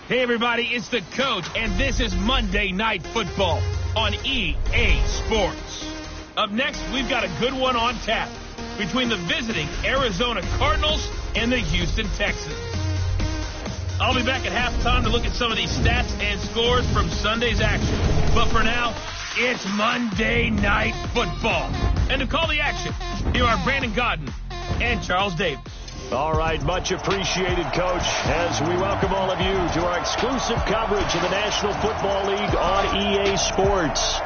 Hey, everybody, it's the coach, and this is Monday Night Football on EA Sports. Up next, we've got a good one on tap between the visiting Arizona Cardinals and the Houston Texans. I'll be back at halftime to look at some of these stats and scores from Sunday's action. But for now, it's Monday Night Football. And to call the action, here are Brandon Godden and Charles Davis. All right, much appreciated, Coach, as we welcome all of you to our exclusive coverage of the National Football League on EA Sports.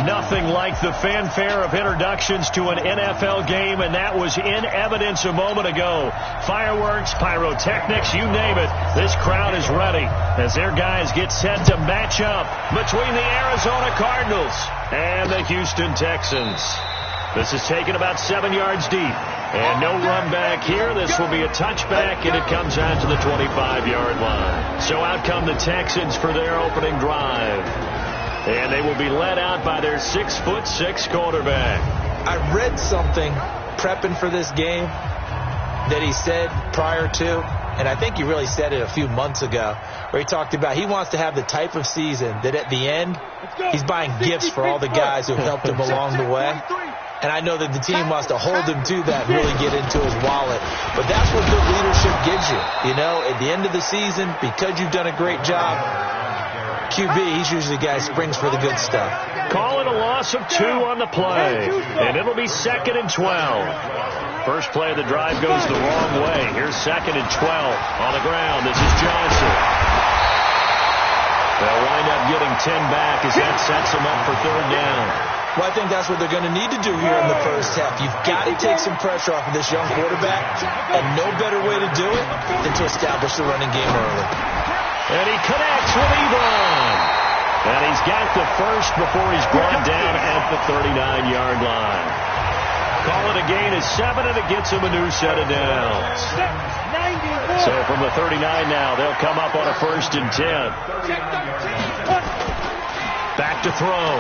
Nothing like the fanfare of introductions to an NFL game, and that was in evidence a moment ago. Fireworks, pyrotechnics, you name it. This crowd is ready as their guys get set to match up between the Arizona Cardinals and the Houston Texans. This is taken about 7 yards deep. And no run back here. This will be a touchback, and it comes out to the 25-yard line. So out come the Texans for their opening drive. And they will be led out by their 6'6" quarterback. I read something prepping for this game that he said prior to, and I think he really said it a few months ago, where he talked about he wants to have the type of season that at the end, he's buying gifts for all the guys who helped him along the way. And I know that the team wants to hold him to that and really get into his wallet. But that's what good leadership gives you. You know, at the end of the season, because you've done a great job, QB, he's usually the guy who springs for the good stuff. Call it a loss of 2 on the play. And it'll be 2nd and 12. First play of the drive goes the wrong way. Here's 2nd and 12 on the ground. This is Johnson. They'll wind up getting 10 back as that sets them up for 3rd down. Well, I think that's what they're going to need to do here in the first half. You've got to take some pressure off of this young quarterback, and no better way to do it than to establish the running game early. And he connects with Ebron. And he's got the first before he's brought down at the 39-yard line. Call it a gain of 7, and it gets him a new set of downs. So from the 39 now, they'll come up on a 1st and 10. Back to throw.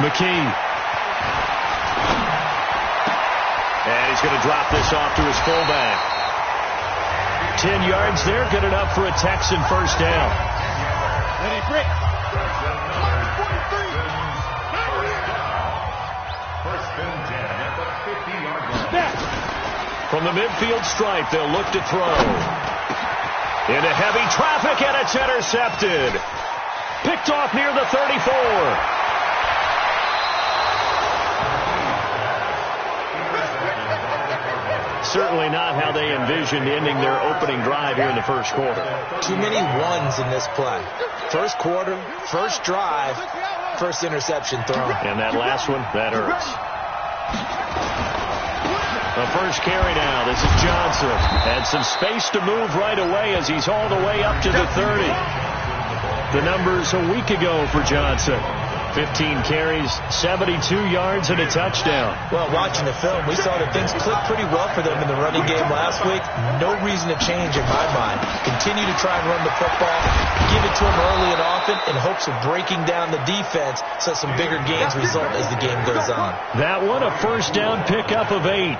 McKee. And he's going to drop this off to his fullback. 10 yards there, good enough for a Texan first down. From the midfield stripe, they'll look to throw. Into heavy traffic, and it's intercepted. Picked off near the 34. Certainly not how they envisioned ending their opening drive here in the first quarter. Too many ones in this play. First quarter, first drive, first interception thrown. And that last one, that hurts. The first carry now. This is Johnson. Had some space to move right away as he's all the way up to the 30. The numbers a week ago for Johnson. 15 carries, 72 yards, and a touchdown. Well, watching the film, we saw that things clicked pretty well for them in the running game last week. No reason to change in my mind. Continue to try and run the football, give it to them early and often in hopes of breaking down the defense so some bigger gains result as the game goes on. That one, a first down pickup of 8.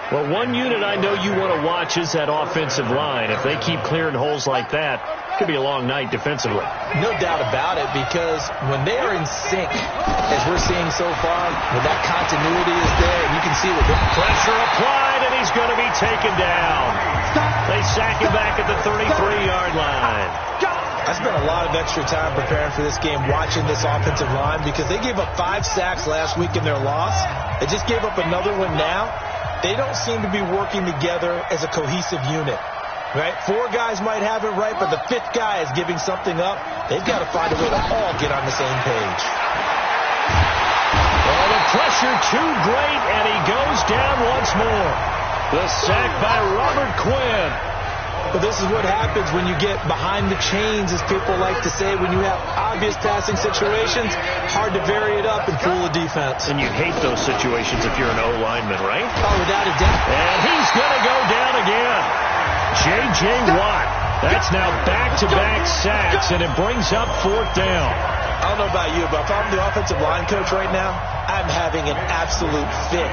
Well, one unit I know you want to watch is that offensive line. If they keep clearing holes like that, it could be a long night defensively. No doubt about it, because when they are in sync, as we're seeing so far, when that continuity is there, you can see that the pressure applied, and he's going to be taken down. They sack him back at the 33-yard line. I spent a lot of extra time preparing for this game, watching this offensive line, because they gave up 5 sacks last week in their loss. They just gave up another one now. They don't seem to be working together as a cohesive unit, right? 4 guys might have it right, but the 5th guy is giving something up. They've got to find a way to all get on the same page. Well, the pressure too great, and he goes down once more. The sack by Robert Quinn. But this is what happens when you get behind the chains, as people like to say, when you have obvious passing situations. Hard to vary it up and fool the defense. And you hate those situations if you're an O-lineman, right? Oh, without a doubt. And he's going to go down again. J.J. Watt. That's now back-to-back sacks, and it brings up 4th down. I don't know about you, but if I'm the offensive line coach right now, I'm having an absolute fit.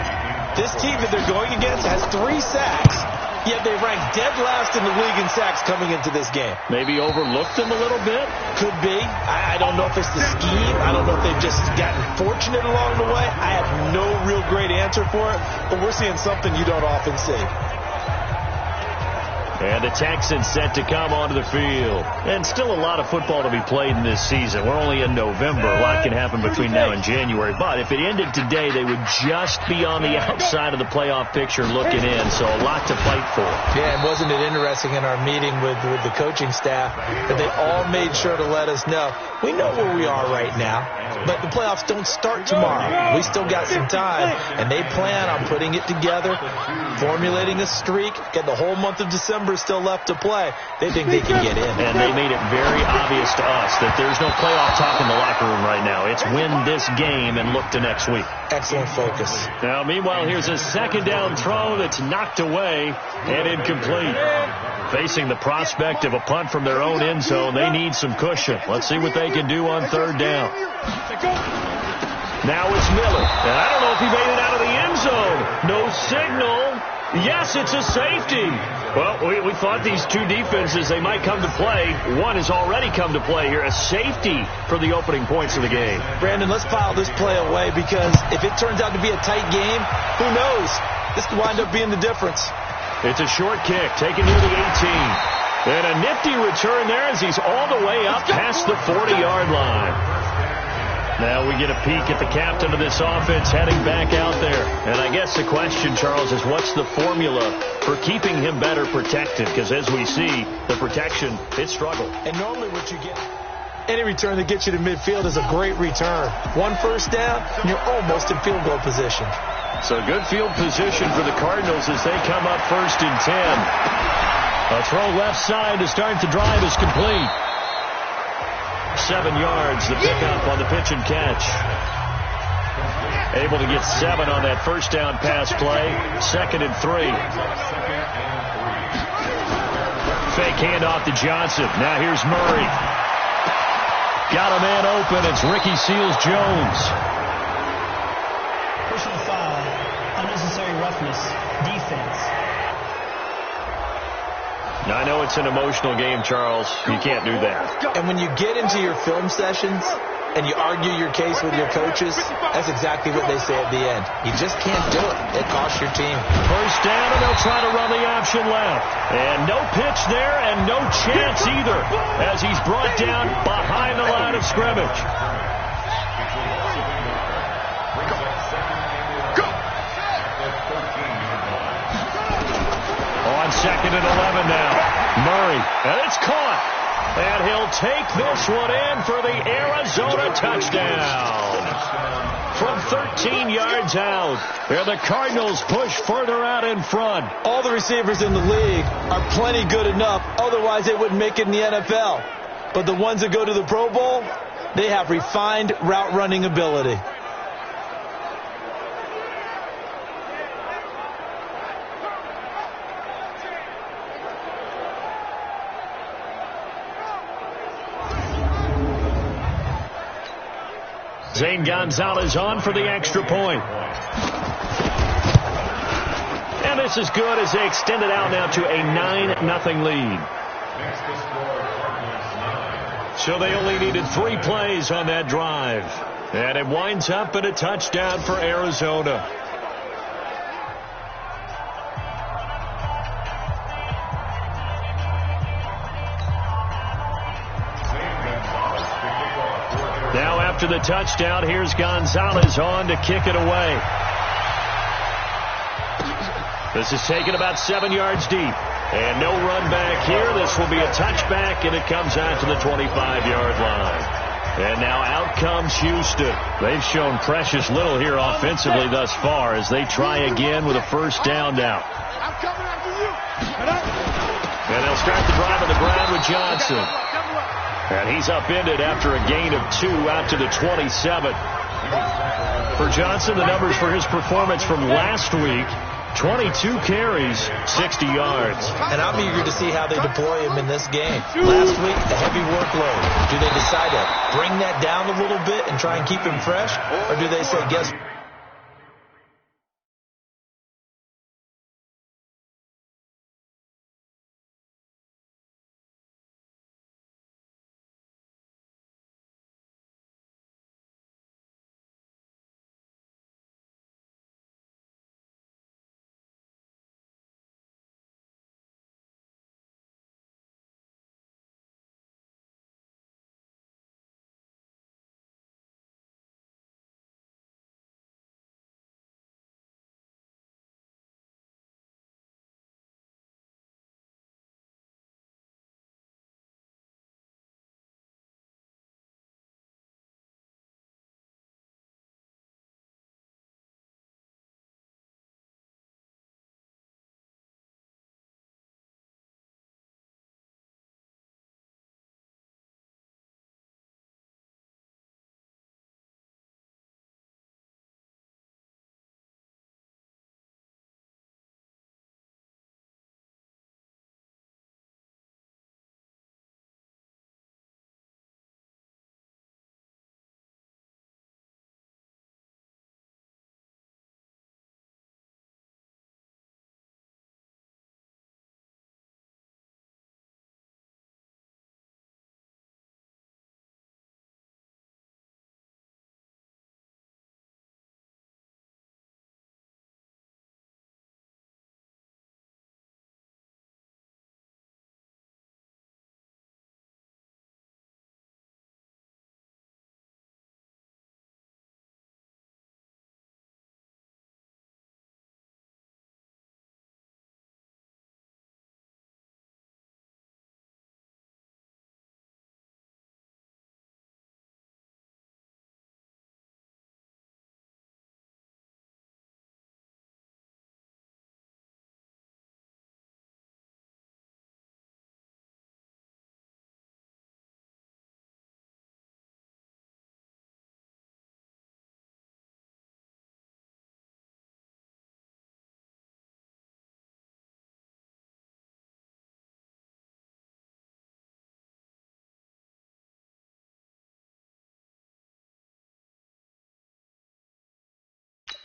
This team that they're going against has 3 sacks. Yet they ranked dead last in the league in sacks coming into this game. Maybe overlooked them a little bit? Could be. I don't know if it's the scheme. I don't know if they've just gotten fortunate along the way. I have no real great answer for it, but we're seeing something you don't often see. And the Texans set to come onto the field. And still a lot of football to be played in this season. We're only in November. A lot can happen between now and January. But if it ended today, they would just be on the outside of the playoff picture looking in. So a lot to fight for. Yeah, and wasn't it interesting in our meeting with the coaching staff that they all made sure to let us know, we know where we are right now, but the playoffs don't start tomorrow. We still got some time, and they plan on putting it together, formulating a streak, get the whole month of December still left to play. They think they can get in. And they made it very obvious to us that there's no playoff talk in the locker room right now. It's win this game and look to next week. Excellent focus. Now, meanwhile, here's a second down throw that's knocked away and incomplete. Facing the prospect of a punt from their own end zone, they need some cushion. Let's see what they can do on third down. Now it's Miller. And I don't know if he made it out of the end zone. No signal. Yes, it's a safety. Well, we thought these two defenses, they might come to play. One has already come to play here. A safety for the opening points of the game. Brandon, let's file this play away because if it turns out to be a tight game, who knows? This could wind up being the difference. It's a short kick, taken near the 18. And a nifty return there as he's all the way up past the 40-yard line. Now we get a peek at the captain of this offense heading back out there. And I guess the question, Charles, is what's the formula for keeping him better protected? Because as we see, the protection, it struggled. And normally what you get, any return that gets you to midfield is a great return. One first down, and you're almost in field goal position. So good field position for the Cardinals as they come up 1st and 10. A throw left side to start the drive is complete. 7 yards, the pickup on the pitch and catch. Able to get 7 on that first down pass play. 2nd and 3. Fake handoff to Johnson. Now here's Murray. Got a man open. It's Ricky Seals-Jones. Personal foul, unnecessary roughness, defense. Now, I know it's an emotional game, Charles. You can't do that. And when you get into your film sessions and you argue your case with your coaches, that's exactly what they say at the end. You just can't do it. It costs your team. First down, and they'll try to run the option left. And no pitch there, and no chance either, as he's brought down behind the line of scrimmage. On 2nd and 11 now. Murray, and it's caught. And he'll take this one in for the Arizona touchdown. From 13 yards out. And the Cardinals push further out in front. All the receivers in the league are plenty good enough. Otherwise, they wouldn't make it in the NFL. But the ones that go to the Pro Bowl, they have refined route running ability. Zane Gonzalez on for the extra point. And this is good as they extend it out now to a 9-0 lead. So they only needed 3 plays on that drive. And it winds up in a touchdown for Arizona. Now after the touchdown, here's Gonzalez on to kick it away. This is taken about 7 yards deep. And no run back here. This will be a touchback, and it comes out to the 25-yard line. And now out comes Houston. They've shown precious little here offensively thus far as they try again with a first down now. And they'll start the drive on the ground with Johnson. And he's upended after a gain of 2 out to the 27. For Johnson, the numbers for his performance from last week, 22 carries, 60 yards. And I'm eager to see how they deploy him in this game. Last week, a heavy workload. Do they decide to bring that down a little bit and try and keep him fresh? Or do they say, guess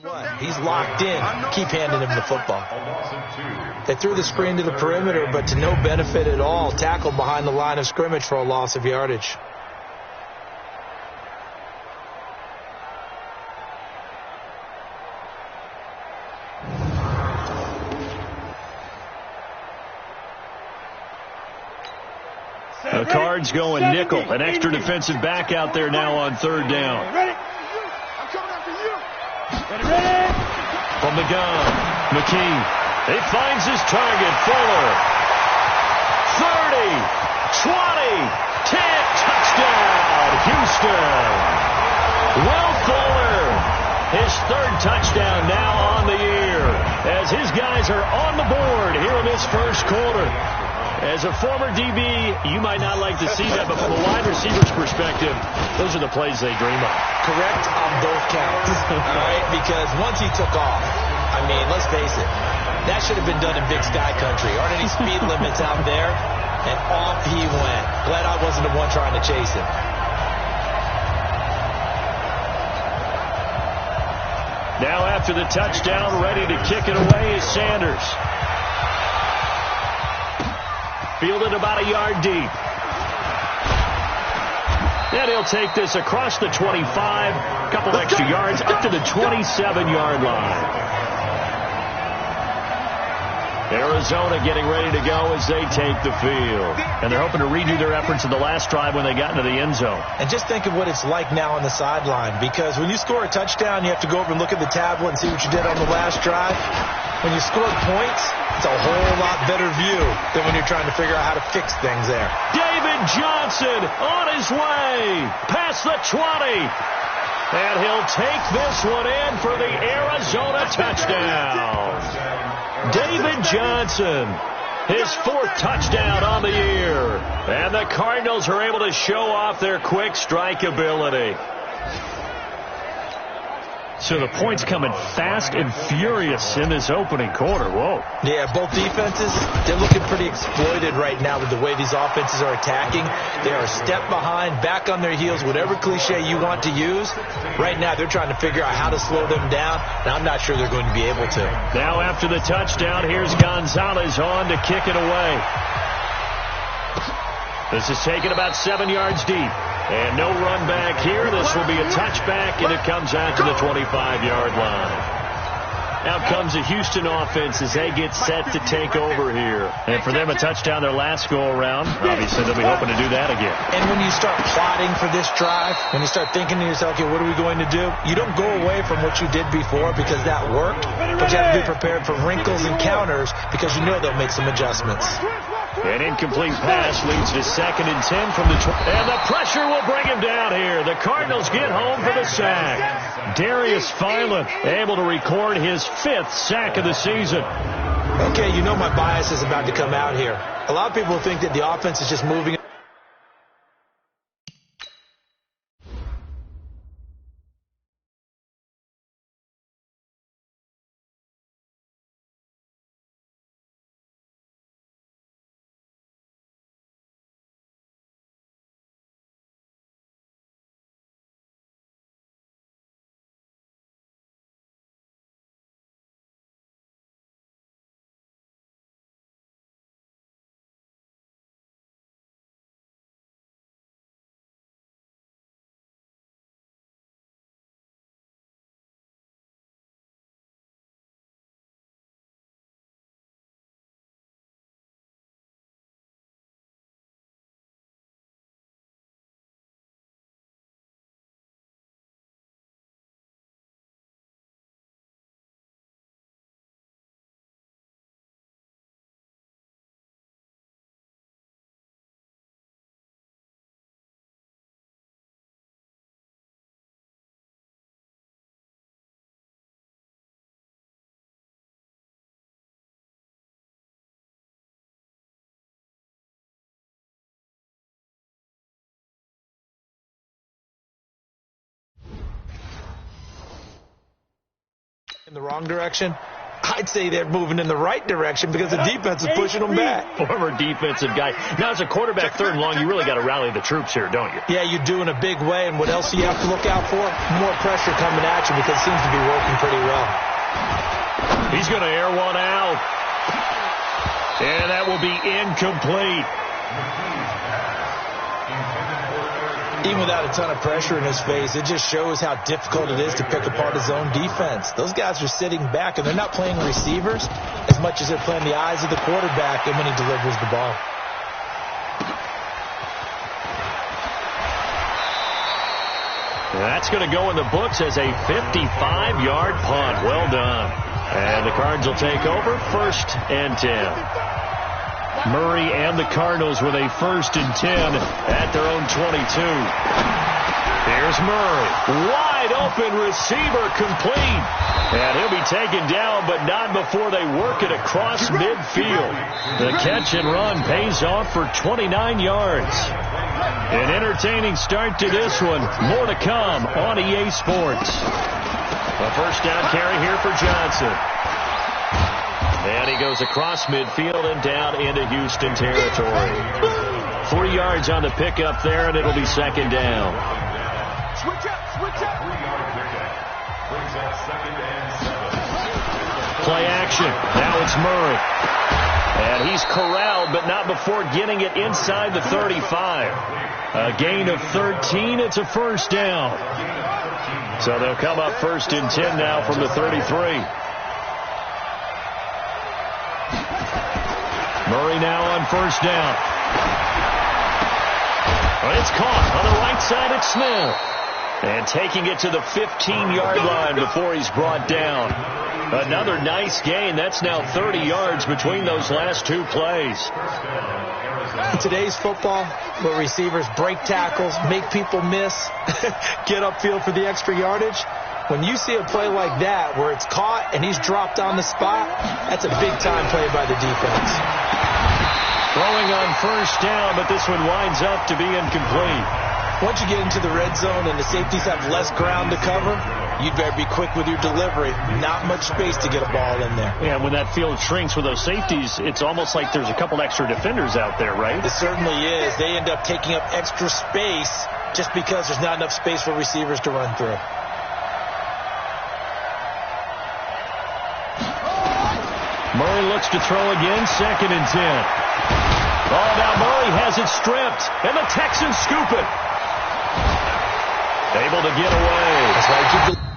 What? He's locked in. Keep handing him the football. They threw the screen to the perimeter, but to no benefit at all. Tackled behind the line of scrimmage for a loss of yardage. The Cards going nickel. An extra defensive back out there now on third down. Ready? I'm coming after you. Ready? From the gun, McKee. He finds his target, Fuller. 30, 20, 10, touchdown, Houston. Will Fuller, his third touchdown now on the year, as his guys are on the board here in this first quarter. As a former DB, you might not like to see that, but from a wide receiver's perspective, those are the plays they dream of. Correct on both counts, all right? Because once he took off, I mean, let's face it, that should have been done in Big Sky Country. Aren't any speed limits out there? And off he went. Glad I wasn't the one trying to chase him. Now after the touchdown, ready to kick it away is Sanders. Fielded about a yard deep. And he'll take this across the 25. A couple extra yards up to the 27-yard line. Arizona getting ready to go as they take the field. And they're hoping to redo their efforts in the last drive when they got into the end zone. And just think of what it's like now on the sideline. Because when you score a touchdown, you have to go over and look at the tablet and see what you did on the last drive. When you score points, it's a whole lot better view than when you're trying to figure out how to fix things there. David Johnson on his way past the 20. And he'll take this one in for the Arizona touchdown. David Johnson, his fourth touchdown on the year. And the Cardinals are able to show off their quick strike ability. So the points coming fast and furious in this opening quarter. Whoa. Yeah, both defenses, they're looking pretty exploited right now with the way these offenses are attacking. They are a step behind, back on their heels, whatever cliche you want to use. Right now, they're trying to figure out how to slow them down, and I'm not sure they're going to be able to. Now after the touchdown, here's Gonzalez on to kick it away. This is taken about 7 yards deep. And no run back here. This will be a touchback, and it comes out to the 25-yard line. Out comes the Houston offense as they get set to take over here. And for them, a touchdown their last go-around. Obviously, they'll be hoping to do that again. And when you start plotting for this drive, when you start thinking to yourself, okay, what are we going to do? You don't go away from what you did before because that worked, but you have to be prepared for wrinkles and counters because you know they'll make some adjustments. An incomplete pass leads to 2nd and 10 from the 20. And the pressure will bring him down here. The Cardinals get home for the sack. Darius Philon able to record his 5th sack of the season. Okay, you know my bias is about to come out here. A lot of people think that the offense is just moving. In the wrong direction, I'd say they're moving in the right direction because the defense is pushing them back. Former defensive guy. Now, as a quarterback, third and long, you really got to rally the troops here, don't you? Yeah, you do in a big way. And what else do you have to look out for? More pressure coming at you because it seems to be working pretty well. He's going to air one out. And that will be incomplete. Even without a ton of pressure in his face, it just shows how difficult it is to pick apart his own defense. Those guys are sitting back, and they're not playing receivers as much as they're playing the eyes of the quarterback and when he delivers the ball. That's going to go in the books as a 55-yard punt. Well done. And the Cards will take over, 1st and 10. Murray and the Cardinals with a 1st and 10 at their own 22. Here's Murray. Wide open receiver, complete. And he'll be taken down, but not before they work it across midfield. The catch and run pays off for 29 yards. An entertaining start to this one. More to come on EA Sports. A first down carry here for Johnson. And he goes across midfield and down into Houston territory. 3 yards on the pickup there, and it'll be 2nd down. Switch up, switch up. Play action. Now it's Murray. And he's corralled, but not before getting it inside the 35. A gain of 13. It's a first down. So they'll come up 1st and 10 now from the 33. Murray now on 1st down. It's caught on the right side. It's Smith. And taking it to the 15-yard line before he's brought down. Another nice gain. That's now 30 yards between those last 2 plays. In today's football, where receivers break tackles, make people miss, get upfield for the extra yardage, when you see a play like that where it's caught and he's dropped on the spot, that's a big-time play by the defense. Throwing on 1st down, but this one winds up to be incomplete. Once you get into the red zone and the safeties have less ground to cover, you'd better be quick with your delivery. Not much space to get a ball in there. Yeah, when that field shrinks with those safeties, it's almost like there's a couple extra defenders out there, right? It certainly is. They end up taking up extra space just because there's not enough space for receivers to run through. Murray looks to throw again, 2nd and 10. Oh, now Murray has it stripped, and the Texans scoop it. Able to get away. That's why you keep the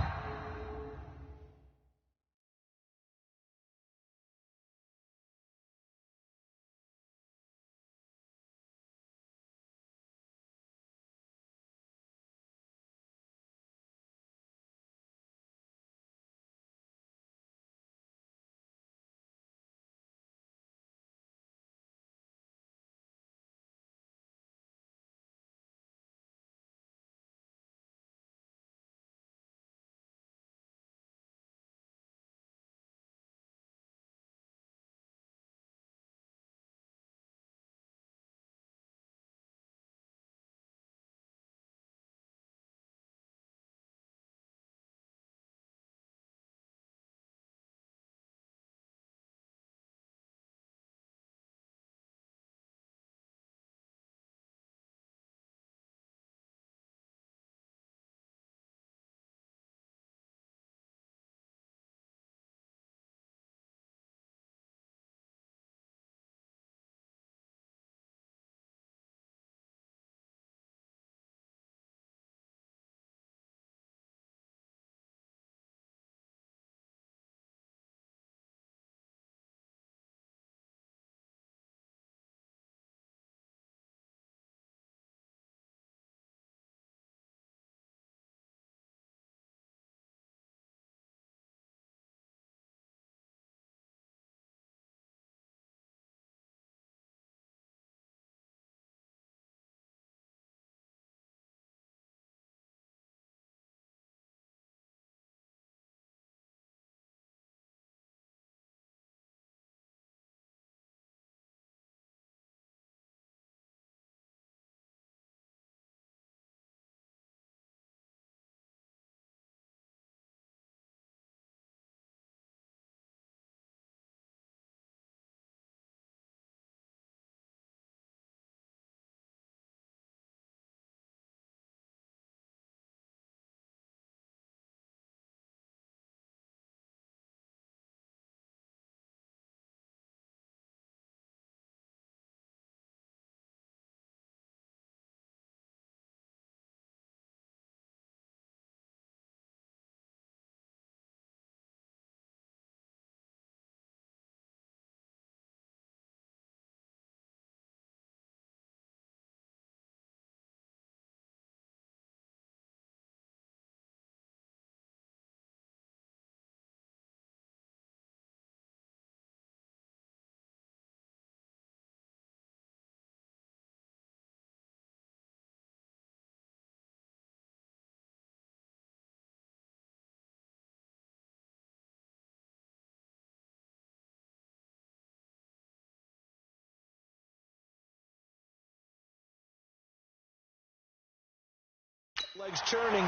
Legs churning. Illegal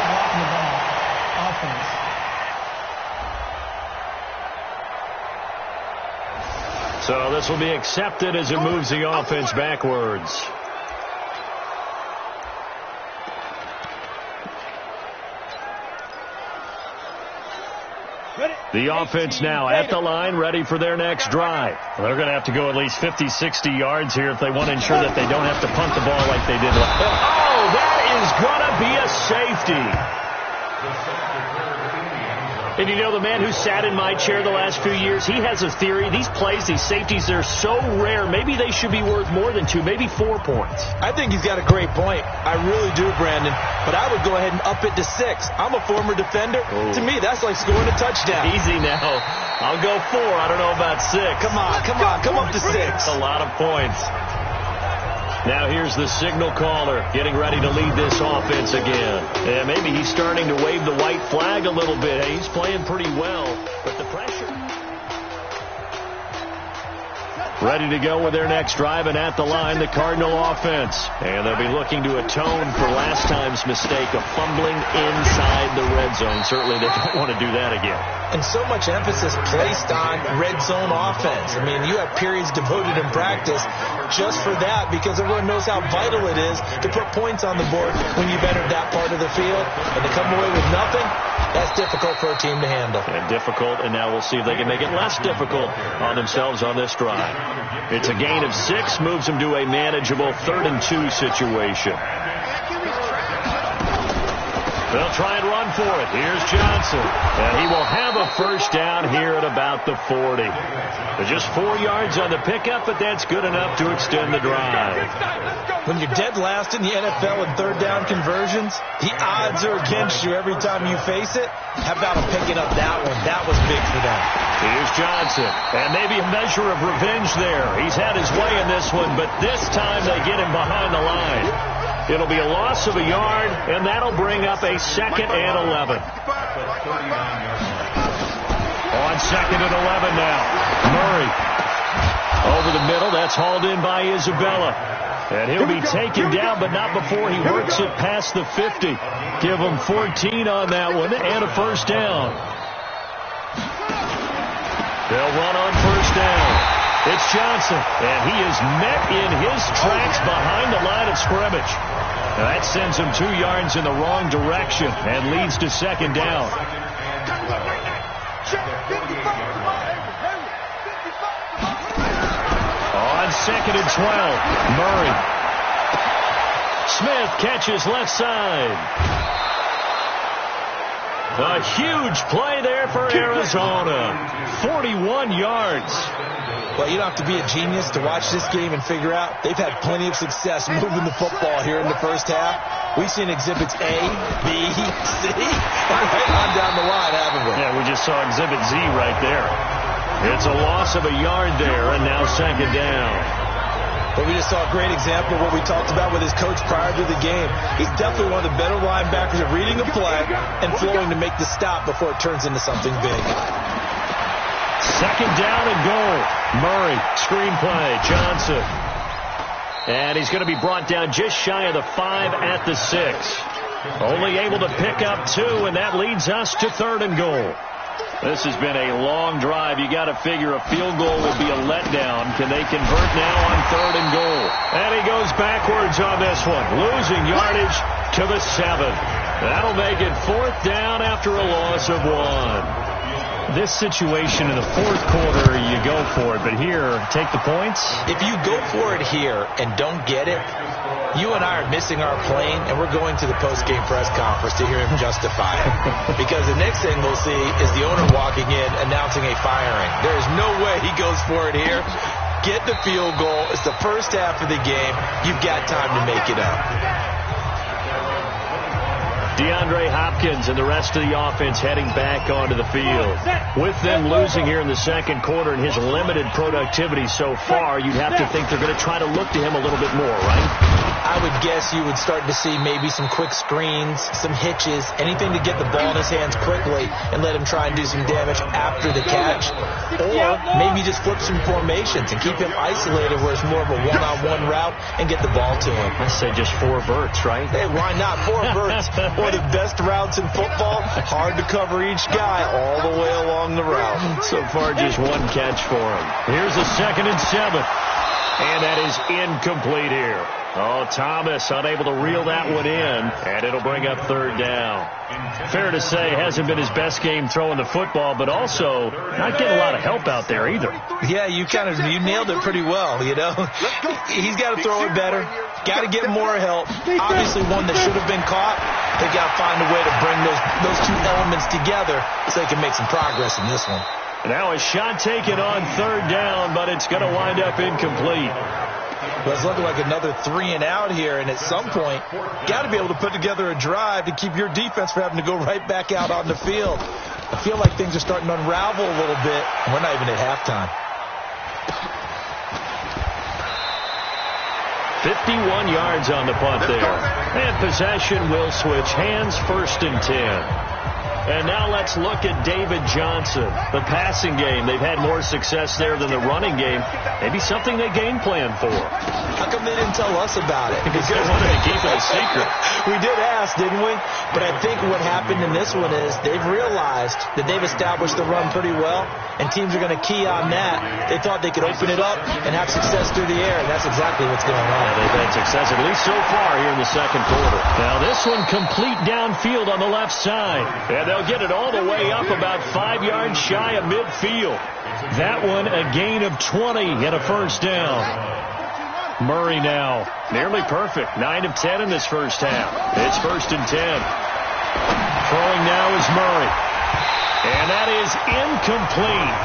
blocking the ball. Offense. So this will be accepted as it moves the offense backwards. The offense now at the line, ready for their next drive. They're going to have to go at least 50, 60 yards here if they want to ensure that they don't have to punt the ball like they did last. Oh, that is going to be a safety. And you know, the man who sat in my chair the last few years, he has a theory. These plays, these safeties, they're so rare. Maybe they should be worth more than 2, maybe 4 points. I think he's got a great point. I really do, Brandon. But I would go ahead and up it to 6. I'm a former defender. Ooh. To me, that's like scoring a touchdown. Easy now. I'll go 4. I don't know about 6. Come on. Come up to 6. A lot of points. Now here's the signal caller getting ready to lead this offense again. And maybe he's starting to wave the white flag a little bit. He's playing pretty well, but the pressure. Ready to go with their next drive, and at the line, the Cardinal offense. And they'll be looking to atone for last time's mistake of fumbling inside the red zone. Certainly they don't want to do that again. And so much emphasis placed on red zone offense. I mean, you have periods devoted in practice just for that because everyone knows how vital it is to put points on the board when you've entered that part of the field. And to come away with nothing, that's difficult for a team to handle. And difficult, and now we'll see if they can make it less difficult on themselves on this drive. It's a gain of 6, moves them to a manageable 3rd and 2 situation. They'll try and run for it. Here's Johnson. And he will have a first down here at about the 40. Just 4 yards on the pickup, but that's good enough to extend the drive. When you're dead last in the NFL in third down conversions, the odds are against you every time you face it. How about him picking up that one? That was big for them. Here's Johnson. And maybe a measure of revenge there. He's had his way in this one, but this time they get him behind the line. It'll be a loss of a yard, and that'll bring up a 2nd and 11. On 2nd and 11 now. Murray over the middle. That's hauled in by Isabella. And he'll be taken down, but not before he works it past the 50. Give him 14 on that one and a first down. They'll run on first down. It's Johnson, and he is met in his tracks behind the line of scrimmage. Now that sends him 2 yards in the wrong direction and leads to 2nd down. On 2nd and 12, Murray. Smith catches left side. A huge play there for Arizona. 41 yards. Well, you don't have to be a genius to watch this game and figure out they've had plenty of success moving the football here in the first half. We've seen exhibits A, B, C, right on down the line, haven't we? Yeah, we just saw exhibit Z right there. It's a loss of a yard there, and now 2nd down. But we just saw a great example of what we talked about with his coach prior to the game. He's definitely one of the better linebackers at reading a play and flowing to make the stop before it turns into something big. 2nd down and goal. Murray, screen play, Johnson. And he's going to be brought down just shy of the 5 at the 6. Only able to pick up 2, and that leads us to 3rd and goal. This has been a long drive. You got to figure a field goal will be a letdown. Can they convert now on 3rd and goal? And he goes backwards on this one, losing yardage to the 7. That'll make it 4th down after a loss of 1. This situation in the 4th quarter, you go for it. But here, take the points. If you go for it here and don't get it, you and I are missing our plane, and we're going to the post-game press conference to hear him justify it. Because the next thing we'll see is the owner walking in announcing a firing. There is no way he goes for it here. Get the field goal. It's the first half of the game. You've got time to make it up. DeAndre Hopkins and the rest of the offense heading back onto the field. With them losing here in the 2nd quarter and his limited productivity so far, you'd have to think they're going to try to look to him a little bit more, right? I would guess you would start to see maybe some quick screens, some hitches, anything to get the ball in his hands quickly and let him try and do some damage after the catch. Or maybe just flip some formations and keep him isolated where it's more of a one-on-one route and get the ball to him. I say just 4 verts, right? Hey, why not? 4 verts, one of the best routes in football. Hard to cover each guy all the way along the route. So far, just 1 catch for him. Here's a 2nd and 7. And that is incomplete here. Oh, Thomas unable to reel that one in, and it'll bring up 3rd down. Fair to say, hasn't been his best game throwing the football, but also not getting a lot of help out there either. Yeah, you nailed it pretty well, you know. He's got to throw it better. Got to get more help. Obviously, one that should have been caught. They got to find a way to bring those 2 elements together so they can make some progress in this one. Now a shot taken on 3rd down, but it's going to wind up incomplete. Well, it's looking like another 3 and out here, and at some point, got to be able to put together a drive to keep your defense from having to go right back out on the field. I feel like things are starting to unravel a little bit. We're not even at halftime. 51 yards on the punt there. And possession will switch hands, 1st and 10. And now let's look at David Johnson. The passing game, they've had more success there than the running game. Maybe something they game plan for. How come they didn't tell us about it? Because they wanted to keep it a secret. We did ask, didn't we? But I think what happened in this one is they've realized that they've established the run pretty well, and teams are going to key on that. They thought they could open it up and have success through the air, and that's exactly what's going on. Yeah, they've had success, at least so far here in the 2nd quarter. Now this one complete downfield on the left side. And they'll get it all the way up about 5 yards shy of midfield. That one a gain of 20 and a 1st down. Murray now nearly perfect. 9 of 10 in this first half. It's 1st and 10. Throwing now is Murray. And that is incomplete.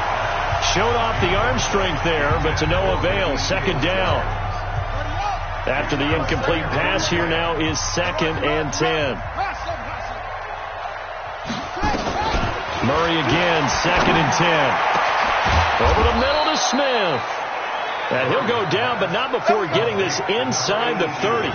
Showed off the arm strength there, but to no avail. 2nd down. After the incomplete pass, here now is 2nd and 10. Murray again, 2nd and 10. Over the middle to Smith. And he'll go down, but not before getting this inside the 30.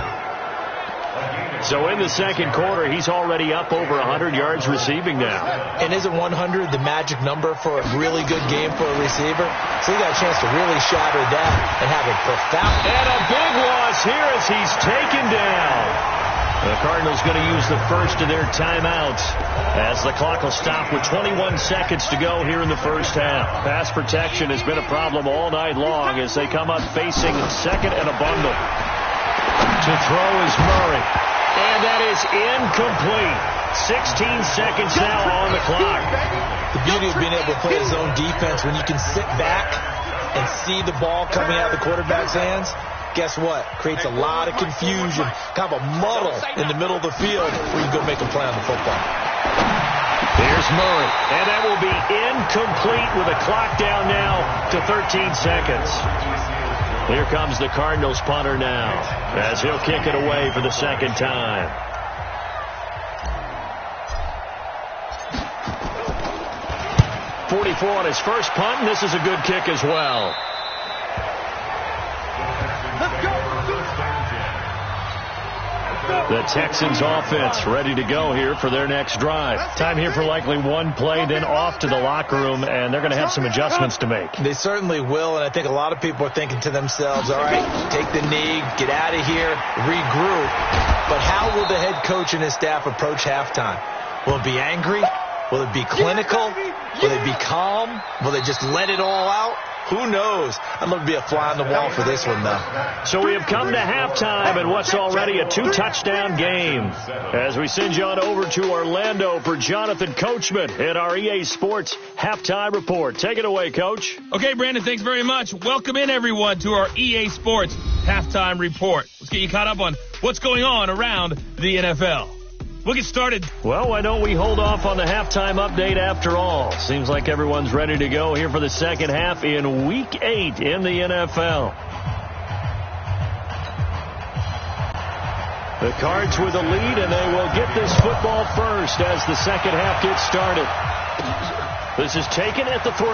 So in the 2nd quarter, he's already up over 100 yards receiving now. And isn't 100 the magic number for a really good game for a receiver? So he got a chance to really shatter that and have a profound... And a big loss here as he's taken down. The Cardinals going to use the first of their timeouts as the clock will stop with 21 seconds to go here in the first half. Pass protection has been a problem all night long as they come up facing 2nd and a bundle. To throw is Murray. And that is incomplete. 16 seconds now on the clock. The beauty of being able to play his own defense when you can sit back and see the ball coming out of the quarterback's hands. Guess what? Creates a lot of confusion, kind of a muddle in the middle of the field where you can go make a play on the football. Here's Murray, and that will be incomplete with a clock down now to 13 seconds. Here comes the Cardinals punter now as he'll kick it away for the 2nd time. .44 on his first punt, and this is a good kick as well. The Texans offense ready to go here for their next drive. Time here for likely 1 play, then off to the locker room, and they're going to have some adjustments to make. They certainly will, and I think a lot of people are thinking to themselves, all right, take the knee, get out of here, regroup. But how will the head coach and his staff approach halftime? Will it be angry? Will it be clinical? Will they be calm? Will they just let it all out? Who knows? I'd love to be a fly on the wall for this one, though. So we have come to halftime in what's already a 2-touchdown game. As we send you on over to Orlando for Jonathan Coachman in our EA Sports Halftime Report. Take it away, Coach. Okay, Brandon, thanks very much. Welcome in, everyone, to our EA Sports Halftime Report. Let's get you caught up on what's going on around the NFL. We'll get started. Well, why don't we hold off on the halftime update after all? Seems like everyone's ready to go here for the 2nd half in Week 8 in the NFL. The Cards with a lead, and they will get this football first as the 2nd half gets started. This is taken at the 3.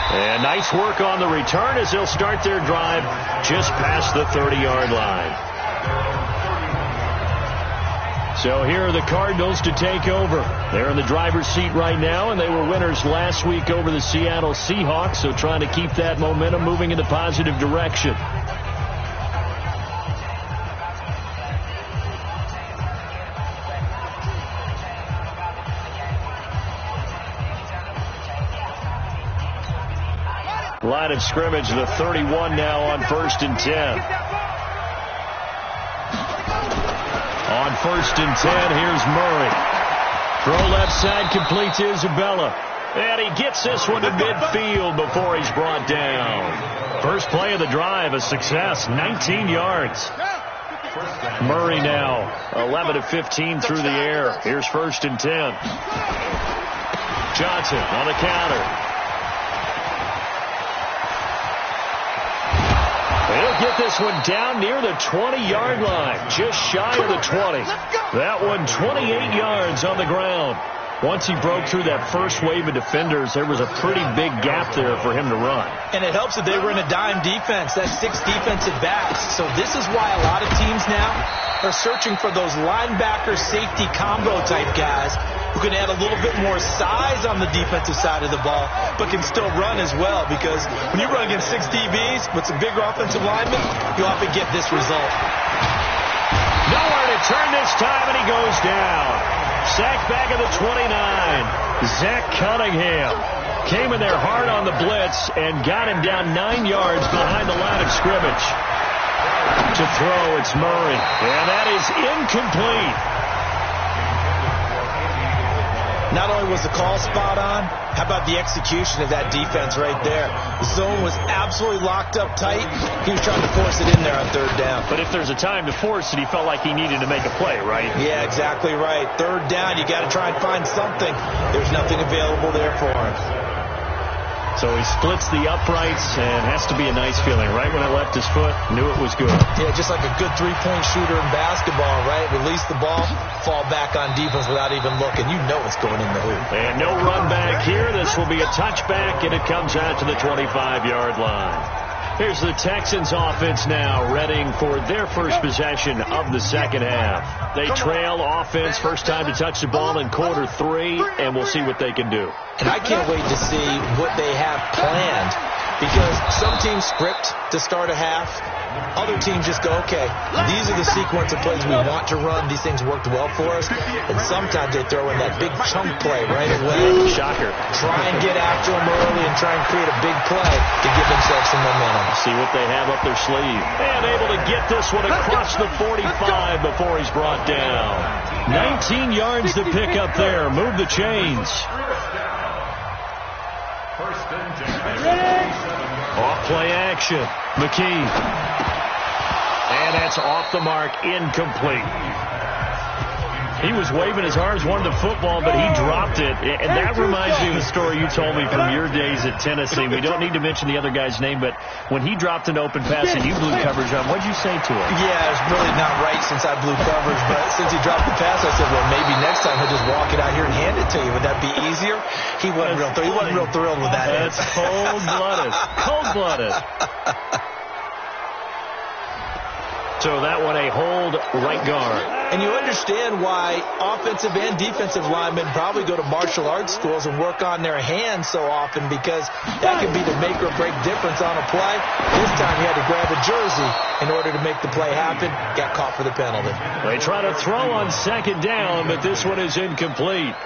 And nice work on the return as they'll start their drive just past the 30-yard line. So here are the Cardinals to take over. They're in the driver's seat right now, and they were winners last week over the Seattle Seahawks, so trying to keep that momentum moving in the positive direction. Line of scrimmage, the 31 now on 1st and 10. On 1st and 10, here's Murray. Throw left side, complete to Isabella. And he gets this one to midfield before he's brought down. First play of the drive, a success, 19 yards. Murray now, 11 of 15 through the air. Here's 1st and 10. Johnson on the counter. He'll get this one down near the 20-yard line, just shy of the 20. That one 28 yards on the ground. Once he broke through that first wave of defenders, there was a pretty big gap there for him to run. And it helps that they were in a dime defense. That's 6 defensive backs. So this is why a lot of teams now are searching for those linebacker safety combo type guys who can add a little bit more size on the defensive side of the ball, but can still run as well, because when you run against 6 DBs with some bigger offensive linemen, you often get this result. Nowhere to turn this time, and he goes down. Sacked back at the 29. Zach Cunningham came in there hard on the blitz and got him down 9 yards behind the line of scrimmage. To throw, it's Murray, and that is incomplete. Not only was the call spot on, how about the execution of that defense right there? The zone was absolutely locked up tight. He was trying to force it in there on 3rd down. But if there's a time to force it, he felt like he needed to make a play, right? Yeah, exactly right. 3rd down, you got to try and find something. There's nothing available there for him. So he splits the uprights, and has to be a nice feeling. Right when it left his foot, knew it was good. Yeah, just like a good 3-point shooter in basketball, right? Release the ball, fall back on defense without even looking. You know it's going in the hoop. And no run back here. This will be a touchback, and it comes out to the 25-yard line. Here's the Texans offense now, readying for their first possession of the second half. They trail offense, first time to touch the ball in quarter 3, and we'll see what they can do. And I can't wait to see what they have planned, because some teams script to start a half. Other teams just go, okay, these are the sequence of plays we want to run. These things worked well for us. And sometimes they throw in that big chunk play right away. Shocker. Try and get after them early and try and create a big play to give themselves some momentum. See what they have up their sleeve. And able to get this one across the 45 before he's brought down. 19 yards to pick up there. Move the chains. Off play action. McKee. And that's off the mark, incomplete. He was waving his arms, wanted the football, but he dropped it. And that reminds me of a story you told me from your days at Tennessee. We don't need to mention the other guy's name, but when he dropped an open pass and you blew coverage on, what did you say to him? Yeah, it's really not right since I blew coverage, but since he dropped the pass, I said, well, maybe next time he'll just walk it out here and hand it to you. Would that be easier? He wasn't real thrilled with that. That's cold-blooded. Cold-blooded. So that one a hold right guard. And you understand why offensive and defensive linemen probably go to martial arts schools and work on their hands so often, because that can be the make or break difference on a play. This time he had to grab a jersey in order to make the play happen. Got caught for the penalty. They try to throw on 2nd down, but this one is incomplete.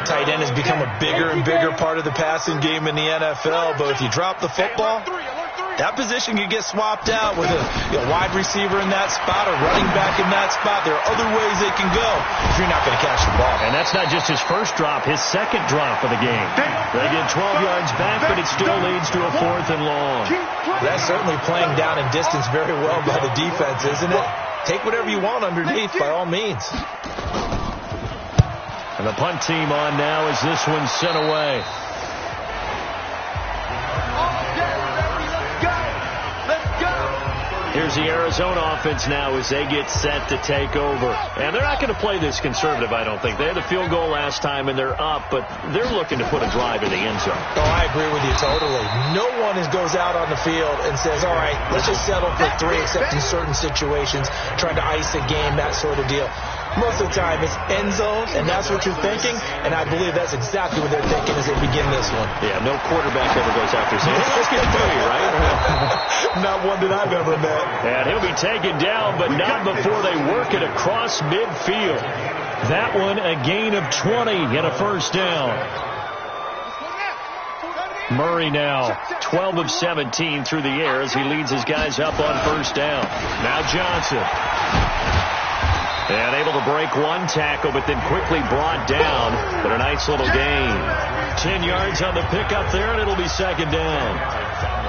Tight end has become a bigger and bigger part of the passing game in the NFL, but if you drop the football, that position can get swapped out with a wide receiver in that spot, a running back in that spot. There are other ways they can go if you're not going to catch the ball. And that's not just his first drop, his second drop of the game. They get 12 yards back, but it still leads to a 4th and long. That's certainly playing down in distance very well by the defense, isn't it? Take whatever you want underneath, by all means. And the punt team on now as this one's sent away. Here's the Arizona offense now as they get set to take over. And they're not going to play this conservative, I don't think. They had a field goal last time, and they're up, but they're looking to put a drive in the end zone. Oh, I agree with you totally. No one goes out on the field and says, all right, let's just settle for 3, except in certain situations, trying to ice a game, that sort of deal. Most of the time, it's end zone, and that's what you're thinking, and I believe that's exactly what they're thinking as they begin this one. Yeah, no quarterback ever goes out there saying, hey, let's get 3, right? Not one that I've ever met. And he'll be taken down, but not before they work it across midfield. That one, a gain of 20 and a first down. Murray now, 12 of 17 through the air as he leads his guys up on first down. Now Johnson. And able to break one tackle, but then quickly brought down. But a nice little gain. 10 yards on the pickup there, and it'll be second down.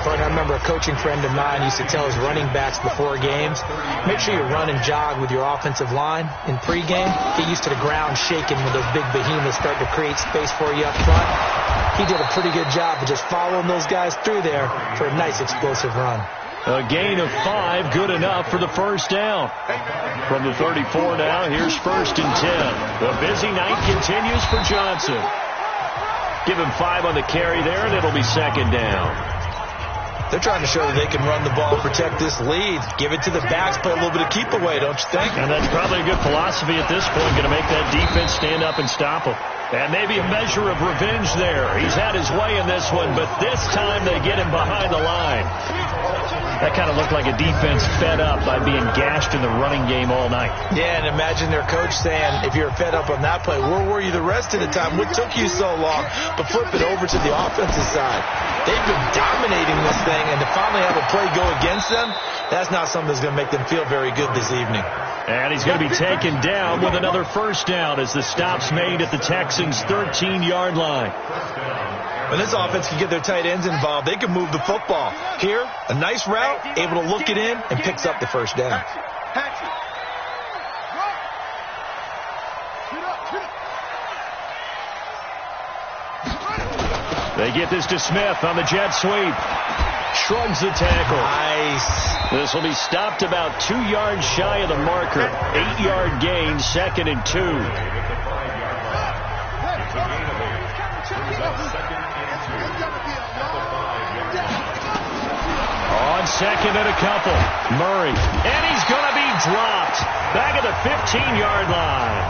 I remember a coaching friend of mine used to tell his running backs before games, make sure you run and jog with your offensive line in pregame. Get used to the ground shaking when those big behemoths start to create space for you up front. He did a pretty good job of just following those guys through there for a nice explosive run. A gain of 5, good enough for the first down. From the 34 now, here's 1st and 10. The busy night continues for Johnson. Give him 5 on the carry there, and it'll be second down. They're trying to show that they can run the ball and protect this lead. Give it to the backs, play a little bit of keep away, don't you think? And that's probably a good philosophy at this point, going to make that defense stand up and stop them. And maybe a measure of revenge there. He's had his way in this one, but this time they get him behind the line. That kind of looked like a defense fed up by being gashed in the running game all night. Yeah, and imagine their coach saying, if you're fed up on that play, where were you the rest of the time? What took you so long? But flip it over to the offensive side. They've been dominating this thing, and to finally have a play go against them, that's not something that's going to make them feel very good this evening. And he's going to be taken down with another first down as the stop's made at the Texans' 13-yard line. When this offense can get their tight ends involved, they can move the football. Here, a nice route, able to look it in, and picks up the first down. They get this to Smith on the jet sweep. Shrugs the tackle. Nice. This will be stopped about 2 yards shy of the marker. 8-yard gain, 2nd and 2. On second and a couple. Murray. And he's going to be dropped. Back at the 15-yard line.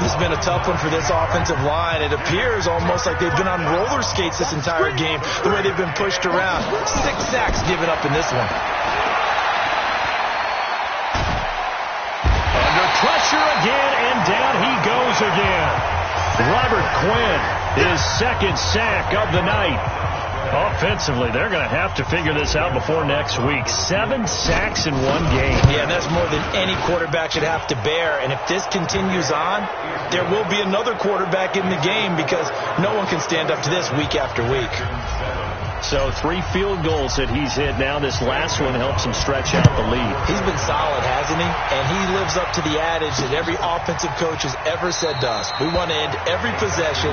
This has been a tough one for this offensive line. It appears almost like they've been on roller skates this entire game, the way they've been pushed around. 6 sacks given up in this one. Under pressure again, and down he goes again. Robert Quinn, his 2nd sack of the night. Offensively, they're going to have to figure this out before next week. 7 sacks in one game. Yeah, that's more than any quarterback should have to bear. And if this continues on, there will be another quarterback in the game because no one can stand up to this week after week. So 3 field goals that he's hit now. This last one helps him stretch out the lead. He's been solid, hasn't he? And he lives up to the adage that every offensive coach has ever said to us. We want to end every possession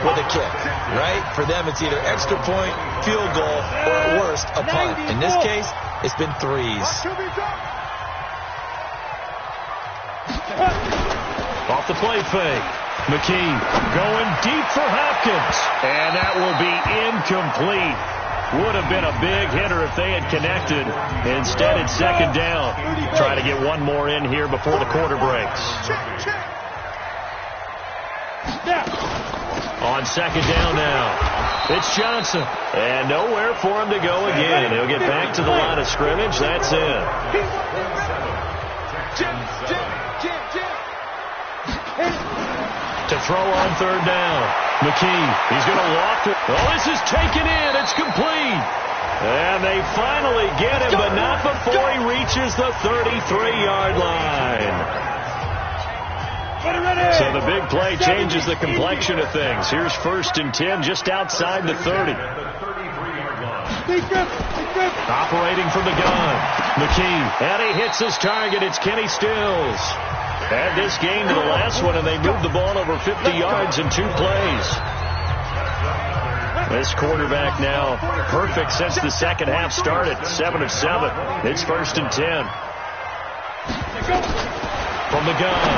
with a kick, right? For them, it's either extra point, field goal, or at worst, a punt. In this case, it's been 3s. Off the play fake. McKee going deep for Hopkins. And that will be incomplete. Would have been a big hitter if they had connected. Instead, it's second down. Try to get one more in here before the quarter breaks. On second down now. It's Johnson. And nowhere for him to go again. He'll get back to the line of scrimmage. That's it. To throw on third down. McKee, he's going to walk it. Oh, this is taken in. It's complete. And they finally get him, but not before he reaches the 33-yard line. So the big play changes the complexion of things. Here's 1st and 10 just outside the 30. Operating from the gun. McKee, and he hits his target. It's Kenny Stills. Add this game to the last one, and they moved the ball over 50 yards in 2 plays. This quarterback now perfect since the second half started. 7 of 7. It's 1st and 10. From the gun,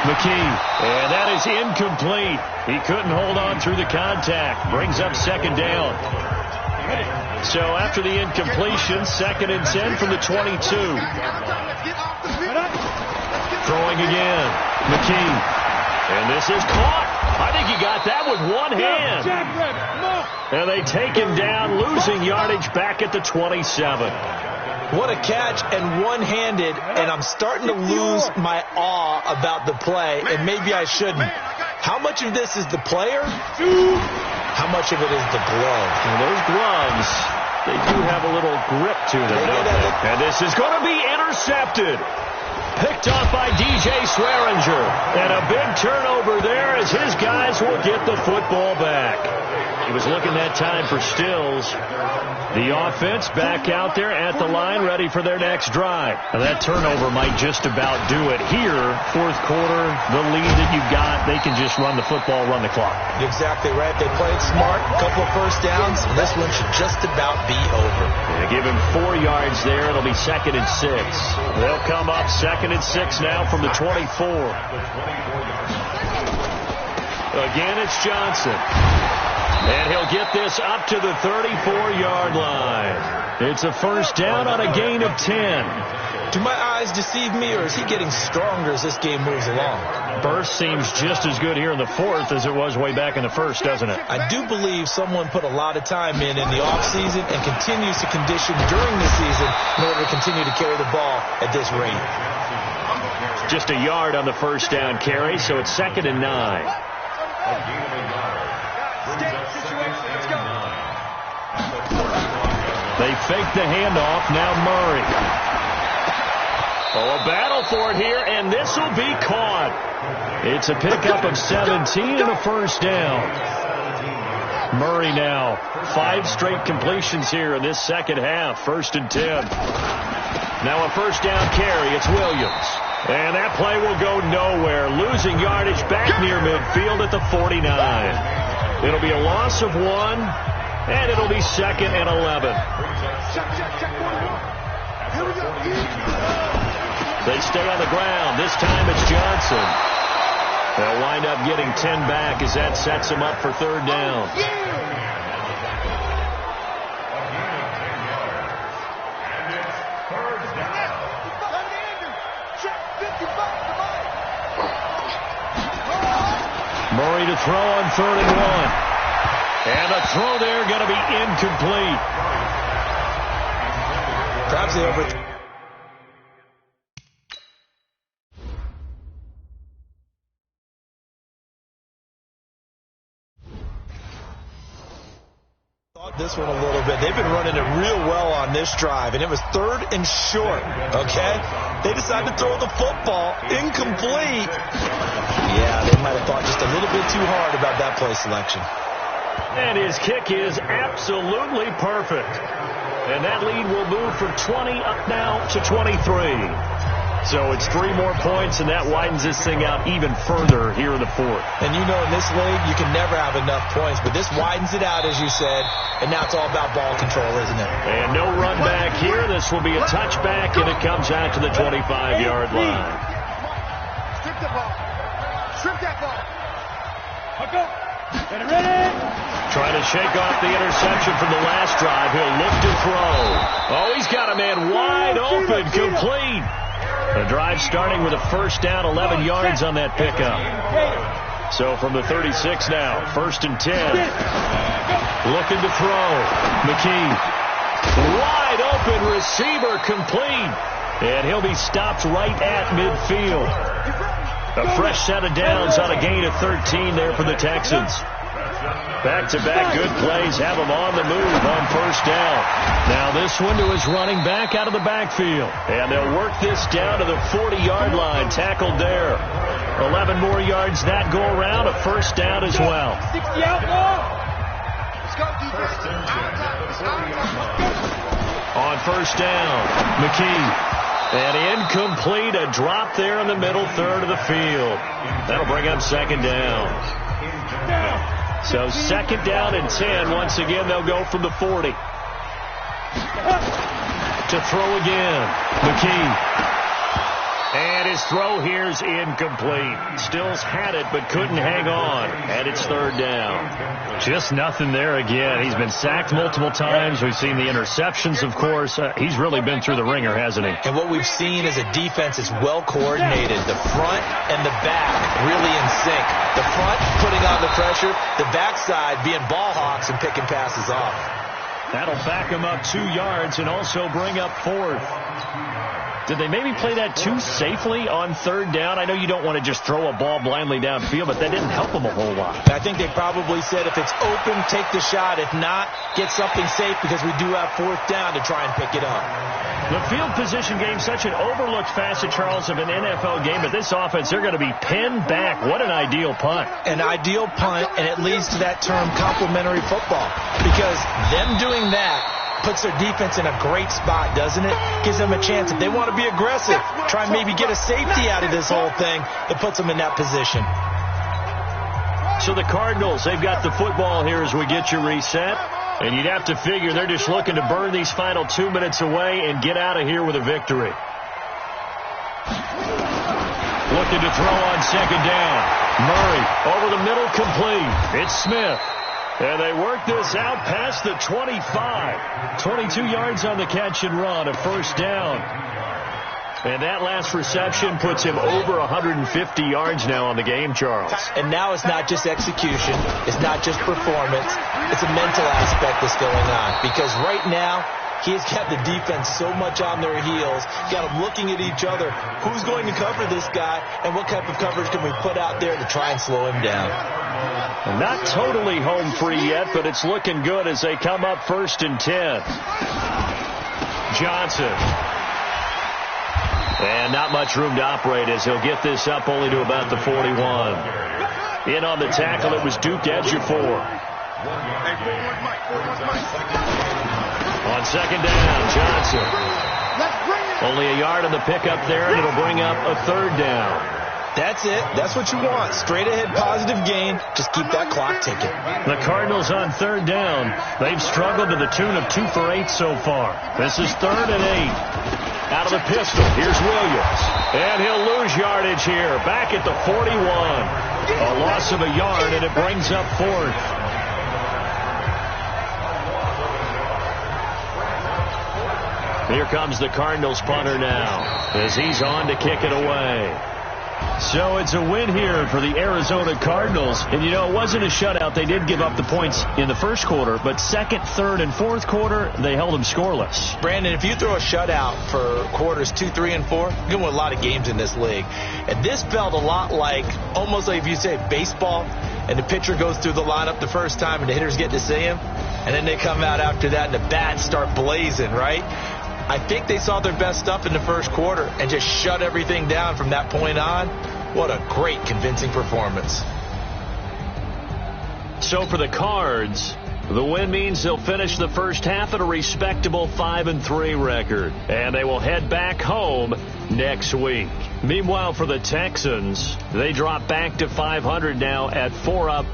McKee. And that is incomplete. He couldn't hold on through the contact. Brings up 2nd down. So after the incompletion, 2nd and 10 from the 22. Throwing again. McKee. And this is caught. I think he got that with one hand. And they take him down, losing yardage back at the 27. What a catch, and one-handed, and I'm starting to lose my awe about the play, and maybe I shouldn't. How much of this is the player? How much of it is the glove? And those gloves, they do have a little grip to them, don't they? And this is going to be intercepted. Picked off by DJ Swearinger. And a big turnover there as his guys will get the football back. He was looking that time for Stills. The offense back out there at the line, ready for their next drive. Now that turnover might just about do it. Here, 4th quarter, the lead that you've got, they can just run the football, run the clock. You're exactly right. They played smart, a couple of first downs, and this one should just about be over. They give him 4 yards there. It'll be 2nd and 6. They'll come up 2nd and 6 now from the 24. Again, it's Johnson. And he'll get this up to the 34-yard line. It's a 1st down on a gain of 10. Do my eyes deceive me, or is he getting stronger as this game moves along? Burst seems just as good here in the 4th as it was way back in the 1st, doesn't it? I do believe someone put a lot of time in the offseason and continues to condition during the season in order to continue to carry the ball at this rate. Just a yard on the 1st down carry, so it's 2nd and 9. They fake the handoff. Now Murray. Oh, a battle for it here, and this will be caught. It's a pickup of 17 and a 1st down. Murray now 5 straight completions here in this second half. 1st and 10. Now a 1st down carry. It's Williams. And that play will go nowhere. Losing yardage back near midfield at the 49. It'll be a loss of 1, and it'll be 2nd and 11. They stay on the ground. This time it's Johnson. They'll wind up getting 10 back as that sets them up for 3rd down. Murray to throw on 3rd and 1. And a throw there going to be incomplete. Perhaps they overthrew. This one a little bit. They've been running it real well on this drive, and it was 3rd and short, okay? They decided to throw the football incomplete. Yeah, they might have thought just a little bit too hard about that play selection. And his kick is absolutely perfect. And that lead will move from 20 up now to 23. So it's 3 more points, and that widens this thing out even further here in the 4th. And you know in this league, you can never have enough points, but this widens it out, as you said, and now it's all about ball control, isn't it? And no run back here. This will be a touchback, and it comes out to the 25-yard line. Strip the ball. Strip that ball. Hook up. Get it ready. Trying to shake off the interception from the last drive. He'll look to throw. Oh, he's got a man wide open, complete. The drive starting with a 1st down, 11 yards on that pickup. So from the 36 now, 1st and 10. Looking to throw. McKee. Wide open receiver, complete. And he'll be stopped right at midfield. A fresh set of downs on a gain of 13 there for the Texans. Back-to-back good plays have him on the move on 1st down. Now this one to his running back out of the backfield. And they'll work this down to the 40-yard line. Tackled there. 11 more yards that go around. A 1st down as well. 60 out now. On 1st down, McKee. And incomplete. A drop there in the middle 3rd of the field. That'll bring up 2nd down. So 2nd down and 10. Once again, they'll go from the 40. To throw again. McKee. And his throw here's incomplete. Stills had it, but couldn't hang on. And it's 3rd down. Just nothing there again. He's been sacked multiple times. We've seen the interceptions, of course. He's really been through the ringer, hasn't he? And what we've seen is a defense is well coordinated. The front and the back really in sync. The front putting on the pressure. The backside being ball hawks and picking passes off. That'll back him up 2 yards and also bring up 4th. Did they maybe play that too safely on 3rd down? I know you don't want to just throw a ball blindly downfield, but that didn't help them a whole lot. I think they probably said if it's open, take the shot. If not, get something safe because we do have 4th down to try and pick it up. The field position game, such an overlooked facet, Charles, of an NFL game, but this offense, they're going to be pinned back. What an ideal punt. An ideal punt, and it leads to that term complementary football because them doing that puts their defense in a great spot, doesn't it? Gives them a chance. If they want to be aggressive, try and maybe get a safety out of this whole thing, it puts them in that position. So the Cardinals, they've got the football here as we get you reset. And you'd have to figure they're just looking to burn these final 2 minutes away and get out of here with a victory. Looking to throw on 2nd down. Murray over the middle, complete. It's Smith. And they work this out past the 25. 22 yards on the catch and run, a 1st down. And that last reception puts him over 150 yards now on the game, Charles. And now it's not just execution. It's not just performance. It's a mental aspect that's going on. Because right now, he's got the defense so much on their heels. Got them looking at each other. Who's going to cover this guy? And what type of coverage can we put out there to try and slow him down? Not totally home free yet, but it's looking good as they come up 1st and 10. Johnson. And not much room to operate as he'll get this up only to about the 41. In on the tackle, it was Duke Ejiofor. On 2nd down, Johnson. Only a yard on the pickup there, and it'll bring up a 3rd down. That's it. That's what you want. Straight ahead positive gain. Just keep that clock ticking. The Cardinals on 3rd down. They've struggled to the tune of 2 for 8 so far. This is 3rd and 8. Out of the pistol, here's Williams. And he'll lose yardage here. Back at the 41. A loss of a yard, and it brings up 4th. Here comes the Cardinals punter now as he's on to kick it away. So it's a win here for the Arizona Cardinals. And, you know, it wasn't a shutout. They did give up the points in the 1st quarter, but 2nd, 3rd, and 4th quarter, they held them scoreless. Brandon, if you throw a shutout for quarters 2, 3, and 4, you're going to win a lot of games in this league. And this felt a lot like, almost like if you say baseball, and the pitcher goes through the lineup the first time and the hitters get to see him, and then they come out after that and the bats start blazing, right? I think they saw their best stuff in the 1st quarter and just shut everything down from that point on. What a great, convincing performance. So for the Cards, the win means they'll finish the first half at a respectable 5-3 record. And they will head back home next week. Meanwhile, for the Texans, they drop back to 500 now at 4 up